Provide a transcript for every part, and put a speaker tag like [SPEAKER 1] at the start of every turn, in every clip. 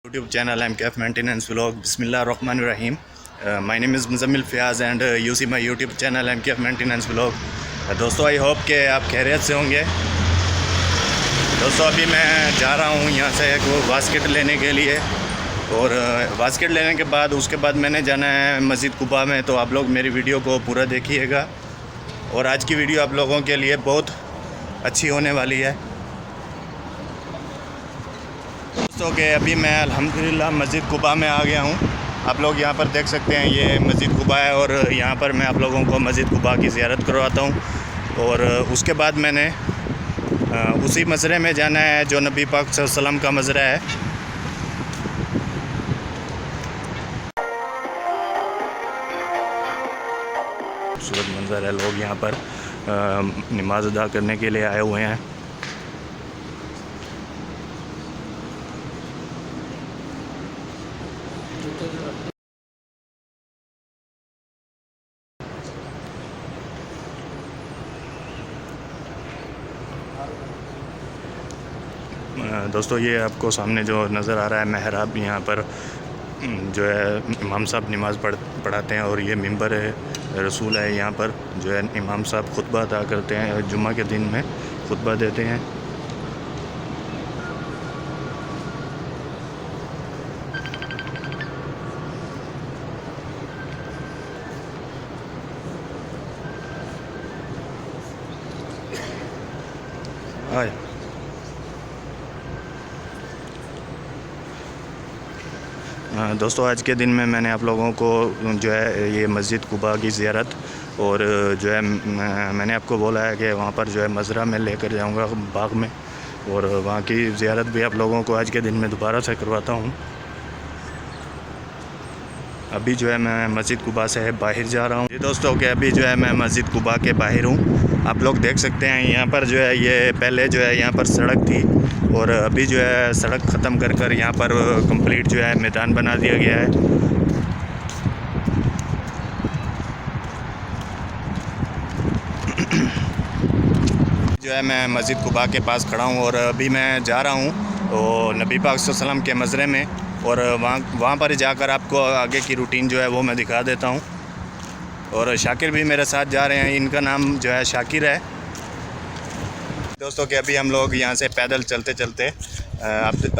[SPEAKER 1] YouTube channel MKF Maintenance Vlog. Bismillahirrahmanirrahim. My name is Muzammil Fiyaz and you see my YouTube channel MKF Maintenance Vlog. दोस्तों I hope कि आप खैरियत से होंगे। दोस्तों अभी मैं जा रहा हूँ यहाँ से एक बास्केट लेने के लिए और बास्केट लेने के बाद उसके बाद मैंने जाना है मस्जिद कुबा में। तो आप लोग मेरी वीडियो को पूरा देखिएगा और आज की वीडियो आप लोगों के लिए बहुत अच्छी होने वाली है। दोस्तों के अभी मैं अल्हम्दुलिल्लाह मस्जिद कुबा में आ गया हूँ। आप लोग यहाँ पर देख सकते हैं ये मस्जिद कुबा है और यहाँ पर मैं आप लोगों को मस्जिद कुबा की ज़ियारत करवाता हूँ। और उसके बाद मैंने उसी मज़रे में जाना है जो नबी पाक सल्लल्लाहु अलैहि वसल्लम का मज़रा है। खूबसूरत मंज़र है, लोग यहाँ पर नमाज अदा करने के लिए आए हुए हैं। दोस्तों ये आपको सामने जो नज़र आ रहा है महराब, यहाँ पर जो है इमाम साहब नमाज़ पढ़ाते हैं और ये मिंबर रसूल है। यहाँ पर जो है इमाम साहब खुतबा अदा करते हैं, जुम्मा के दिन में खुतबा देते हैं। आए दोस्तों आज के दिन में मैंने आप लोगों को जो है ये मस्जिद कुबा की ज़ियारत और जो है मैंने आपको बोला है कि वहाँ पर जो है मज़रा में लेकर जाऊँगा बाग में और वहाँ की ज़ियारत भी आप लोगों को आज के दिन में दोबारा से करवाता हूँ। अभी जो है मैं मस्जिद कुबा से बाहर जा रहा हूँ। ये दोस्तों के अभी जो है मैं मस्जिद कुबा के बाहर हूँ। आप लोग देख सकते हैं यहाँ पर जो है ये पहले जो है यहाँ पर सड़क थी और अभी जो है सड़क ख़त्म कर यहाँ पर कंप्लीट जो है मैदान बना दिया गया है। जो है मैं मस्जिद कुबा के पास खड़ा हूँ और अभी मैं जा रहा हूँ और नबी पाक सल्लल्लाहु अलैहि वसल्लम के मज़रे में और वहाँ पर जाकर आपको आगे की रूटीन जो है वो मैं दिखा देता हूँ। और शाकिर भी मेरे साथ जा रहे हैं, इनका नाम जो है शाकिर है। दोस्तों के अभी हम लोग यहाँ से पैदल चलते चलते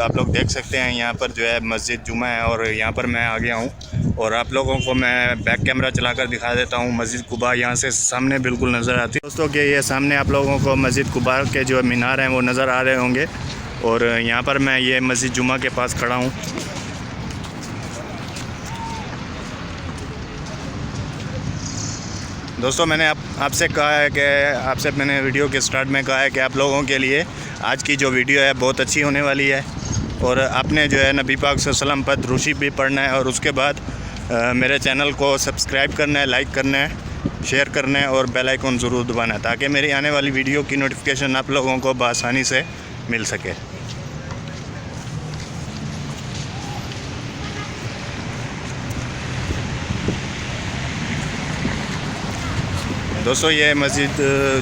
[SPEAKER 1] आप लोग देख सकते हैं यहाँ पर जो है मस्जिद जुमा है और यहाँ पर मैं आ गया हूँ और आप लोगों को मैं बैक कैमरा चलाकर दिखा देता हूँ। मस्जिद कुबा यहाँ से सामने बिल्कुल नज़र आती है। दोस्तों के ये सामने आप लोगों को मस्जिद कुबा के जो मीनार हैं वो नज़र आ रहे होंगे और यहाँ पर मैं ये मस्जिद जुमा के पास खड़ा हूँ। दोस्तों मैंने आपसे कहा है कि मैंने वीडियो के स्टार्ट में कहा है कि आप लोगों के लिए आज की जो वीडियो है बहुत अच्छी होने वाली है और आपने जो है नबी पाक सल्लल्लाहु अलैहि वसल्लम पर दुरूद भी पढ़ना है और उसके बाद मेरे चैनल को सब्सक्राइब करना है, लाइक करना है, शेयर करना है और बेल आइकन ज़रूर दबाना है ताकि मेरी आने वाली वीडियो की नोटिफिकेशन आप लोगों को बआसानी से मिल सके। दोस्तों ये मस्जिद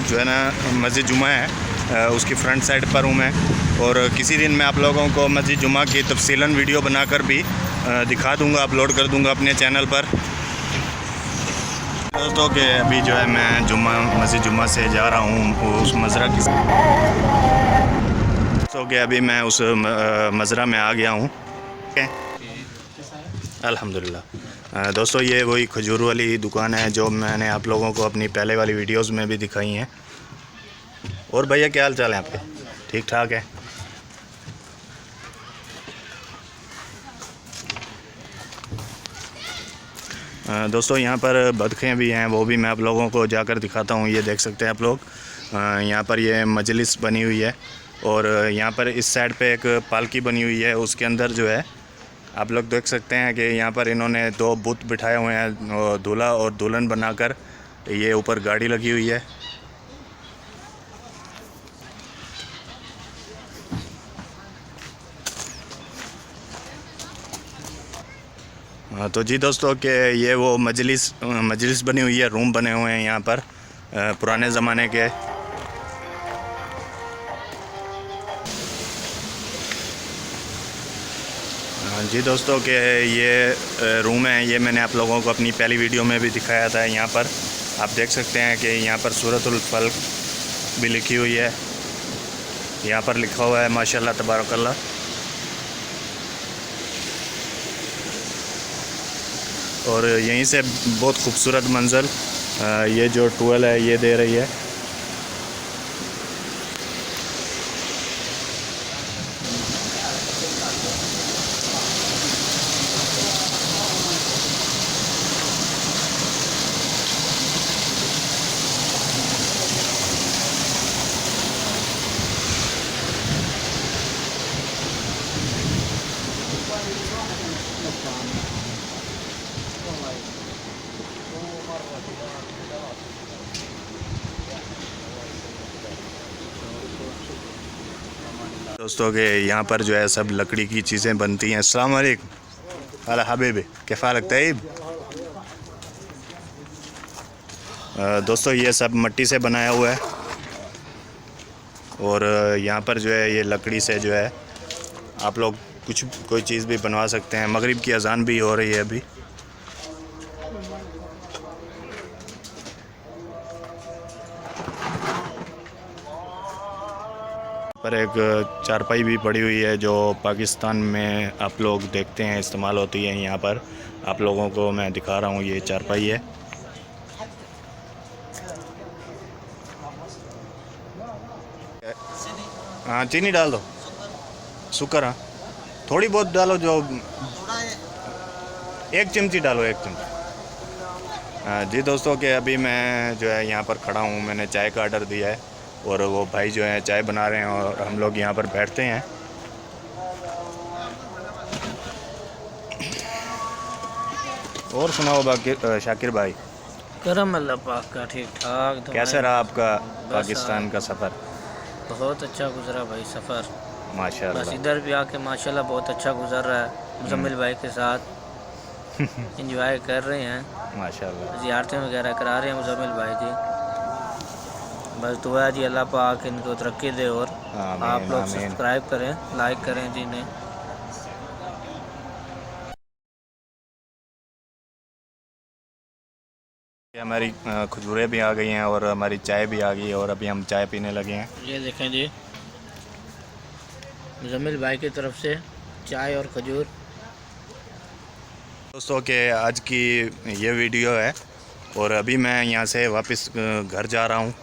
[SPEAKER 1] जो है ना मस्जिद जुमा है, उसकी फ्रंट साइड पर हूँ मैं और किसी दिन मैं आप लोगों को मस्जिद जुमा की तफसीलन वीडियो बनाकर भी दिखा दूंगा, अपलोड कर दूंगा अपने चैनल पर। दोस्तों के अभी जो है मैं मस्जिद जुमा से जा रहा हूँ उस मज़रा की। दोस्तों के अभी मैं उस मज़रा में आ गया हूँ अल्हम्दुलिल्लाह। दोस्तों ये वही खजूर वाली दुकान है जो मैंने आप लोगों को अपनी पहले वाली वीडियोस में भी दिखाई हैं। और भैया क्या हाल चाल है आपके? ठीक ठाक है। दोस्तों यहाँ पर बतखें भी हैं, वो भी मैं आप लोगों को जाकर दिखाता हूँ। ये देख सकते हैं आप लोग, यहाँ पर ये मजलिस बनी हुई है और यहाँ पर इस साइड पे एक पालकी बनी हुई है। उसके अंदर जो है आप लोग देख सकते हैं कि यहाँ पर इन्होंने दो बुत बिठाए हुए हैं, दूल्हा और दुल्हन बनाकर। ये ऊपर गाड़ी लगी हुई है। तो जी दोस्तों के ये वो मजलिस बनी हुई है, रूम बने हुए हैं यहाँ पर पुराने ज़माने के। जी दोस्तों के ये रूम है, ये मैंने आप लोगों को अपनी पहली वीडियो में भी दिखाया था। यहाँ पर आप देख सकते हैं कि यहाँ पर सूरतुल फल्क भी लिखी हुई है, यहाँ पर लिखा हुआ है माशाल्लाह तबारकल्लाह। और यहीं से बहुत खूबसूरत मंज़र ये जो टूल है ये दे रही है। दोस्तों के यहाँ पर जो है सब लकड़ी की चीज़ें बनती हैं। अस्सलाम वालेकुम अला हबीबी कैफ़ालक तैयब। दोस्तों ये सब मिट्टी से बनाया हुआ है और यहाँ पर जो है ये लकड़ी से जो है आप लोग कोई चीज़ भी बनवा सकते हैं। मगरिब की अजान भी हो रही है अभी। पर एक चारपाई भी पड़ी हुई है जो पाकिस्तान में आप लोग देखते हैं इस्तेमाल होती है। यहाँ पर आप लोगों को मैं दिखा रहा हूँ, ये चारपाई है। हाँ चीनी डाल दो, शुक्र। हाँ थोड़ी बहुत डालो, जो 1 चमची डालो, 1 चमची। जी दोस्तों के अभी मैं जो है यहाँ पर खड़ा हूँ, मैंने चाय का ऑर्डर दिया है और वो भाई जो है चाय बना रहे हैं और हम लोग यहाँ पर बैठते हैं। और सुनाओ बाकी शाकिर भाई।
[SPEAKER 2] करम अल्लाह पाक का, ठीक ठाक।
[SPEAKER 1] कैसे रहा आपका पाकिस्तान का सफ़र?
[SPEAKER 2] बहुत अच्छा गुजरा भाई सफ़र,
[SPEAKER 1] माशाल्लाह।
[SPEAKER 2] बस इधर भी आके माशाल्लाह बहुत अच्छा गुजर रहा है। मुजम्मिल भाई के साथ एंजॉय कर रहे हैं
[SPEAKER 1] माशाल्लाह।
[SPEAKER 2] ज़ियारतें वगैरह करा रहे हैं मुजम्मिल भाई की। बस दुआ है जी अल्लाह पाक इनको तरक्की दे और आप लोग सब्सक्राइब करें, लाइक करें जी ने।
[SPEAKER 1] हमारी खजूरें भी आ गई हैं और हमारी चाय भी आ गई है और अभी हम चाय पीने लगे हैं।
[SPEAKER 2] ये देखें जी मुजम्मिल भाई की तरफ से चाय और खजूर।
[SPEAKER 1] दोस्तों के आज की ये वीडियो है और अभी मैं यहाँ से वापस घर जा रहा हूँ।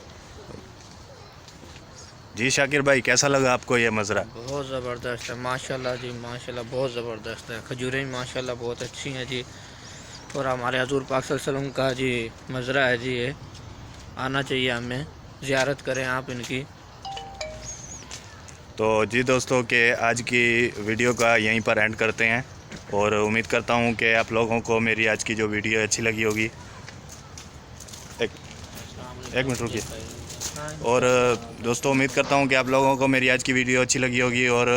[SPEAKER 1] जी शाकिर भाई कैसा लगा आपको ये मज़रा?
[SPEAKER 2] बहुत ज़बरदस्त है माशाल्लाह जी, माशाल्लाह बहुत ज़बरदस्त है। खजूरें माशाल्लाह बहुत अच्छी हैं जी और हमारे हजूर पाक सल्लल्लाहु अलैहि वसल्लम का जी मज़रा है जी, ये आना चाहिए हमें, ज़ियारत करें आप इनकी।
[SPEAKER 1] तो जी दोस्तों के आज की वीडियो का यहीं पर एंड करते हैं और उम्मीद करता हूँ कि आप लोगों को मेरी आज की जो वीडियो अच्छी लगी होगी। एक मिनट रुकिए। और दोस्तों उम्मीद करता हूँ कि आप लोगों को मेरी आज की वीडियो अच्छी लगी होगी और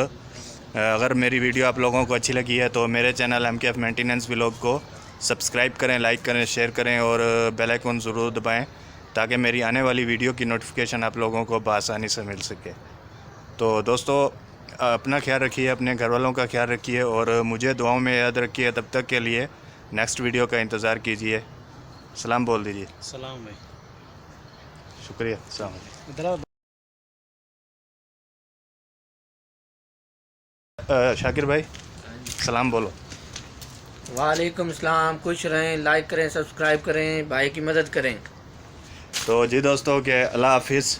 [SPEAKER 1] अगर मेरी वीडियो आप लोगों को अच्छी लगी है तो मेरे चैनल MKF मेंटेनेंस व्लॉग को सब्सक्राइब करें, लाइक करें, शेयर करें और बेल आइकन ज़रूर दबाएं ताकि मेरी आने वाली वीडियो की नोटिफिकेशन आप लोगों को बआसानी से मिल सके। तो दोस्तों अपना ख्याल रखिए, अपने घर वालों का ख्याल रखिए और मुझे दुआओं में याद रखिए। तब तक के लिए नेक्स्ट वीडियो का इंतज़ार कीजिए। सलाम बोल दीजिए।
[SPEAKER 2] सलाम भाई,
[SPEAKER 1] शुक्रिया। सलाम। शाकिर भाई सलाम बोलो।
[SPEAKER 2] वालेकुम सलाम। खुश रहें, लाइक करें, सब्सक्राइब करें, भाई की मदद करें।
[SPEAKER 1] तो जी दोस्तों के अल्लाह हाफिज़।